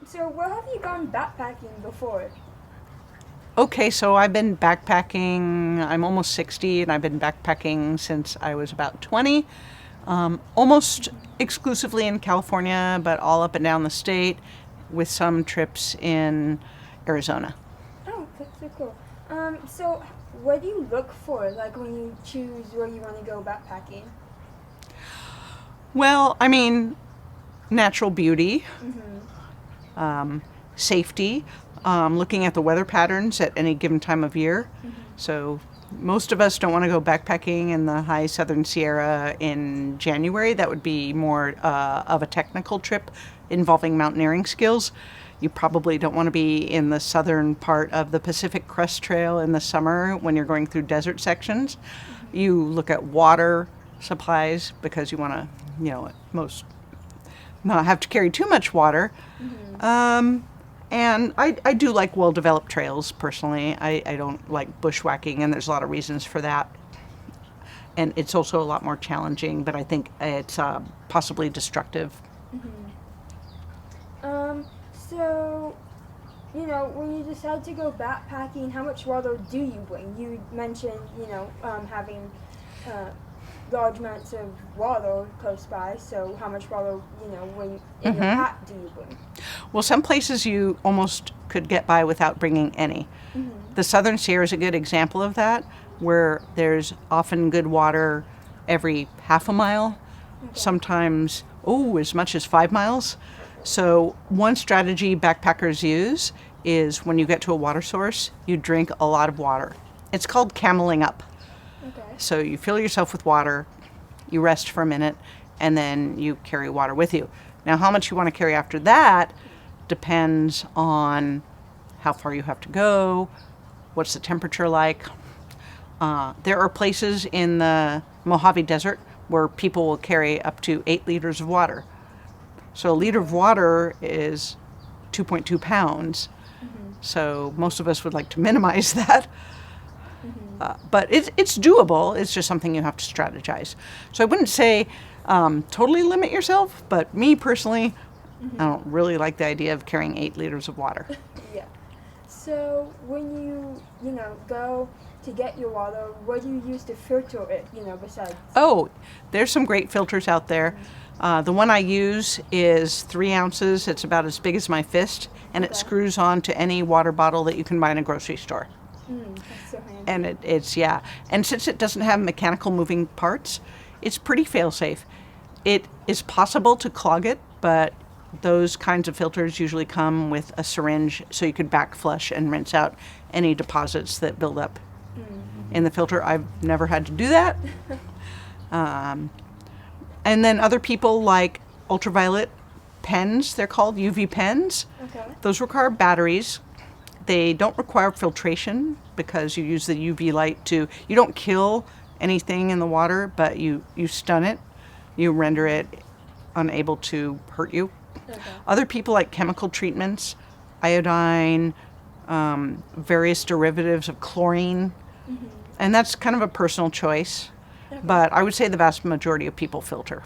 So where have you gone backpacking before? Okay, so I've been backpacking. I'm almost 60, and I've been backpacking since I was about 20. Almost exclusively in California, but all up and down the state, with some trips in Arizona. Oh, that's so cool. So what do you look for, like when you choose where you want to go backpacking? Well, I mean, natural beauty, Mm-hmm. safety, looking at the weather patterns at any given time of year. Mm-hmm. So most of us don't want to go backpacking in the high southern Sierra in January. That would be more of a technical trip involving mountaineering skills. You probably don't want to be in the southern part of the Pacific Crest Trail in the summer when you're going through desert sections. You look at water supplies because you want to, most not have to carry too much water. Mm-hmm. And I do like well-developed trails personally. I don't like bushwhacking, and there's a lot of reasons for that. And it's also a lot more challenging, but I think it's possibly destructive. Mm-hmm. So, when you decide to go backpacking, how much water do you bring? You mentioned, having uh, large amounts of water close by. So, how much water, when in your Hmm. pack do you bring? Well, some places you almost could get by without bringing any. Mm-hmm. The Southern Sierra is a good example of that, where there's often good water every half a mile, Okay. sometimes, as much as 5 miles. So, one strategy backpackers use is when you get to a water source, you drink a lot of water. It's called cameling up. Okay. So, you fill yourself with water, you rest for a minute, and then you carry water with you. Now, how much you want to carry after that depends on how far you have to go, what's the temperature like. There are places in the Mojave Desert where people will carry up to 8 liters of water. So a liter of water is 2.2 pounds. Mm-hmm. So most of us would like to minimize that. Mm-hmm. But it's doable. It's just something you have to strategize. So I wouldn't say totally limit yourself, but me personally, I Mm-hmm. don't really like the idea of carrying 8 liters of water. Yeah. So when go to get your water, what do you use to filter it? Besides. Oh, there's some great filters out there. The one I use is 3 ounces. It's about as big as my fist, and it Okay. screws on to any water bottle that you can buy in a grocery store. That's so handy. And it's, yeah. And since it doesn't have mechanical moving parts, it's pretty fail safe. It is possible to clog it, but those kinds of filters usually come with a syringe so you could back flush and rinse out any deposits that build up in the filter. I've never had to do that. Um, and then other people like ultraviolet pens, they're called UV pens. Okay. Those require batteries. They don't require filtration because you use the UV light you don't kill anything in the water, but you stun it. You render it unable to hurt you. Okay. Other people like chemical treatments, iodine, various derivatives of chlorine, Mm-hmm. and that's kind of a personal choice. Okay. But I would say the vast majority of people filter.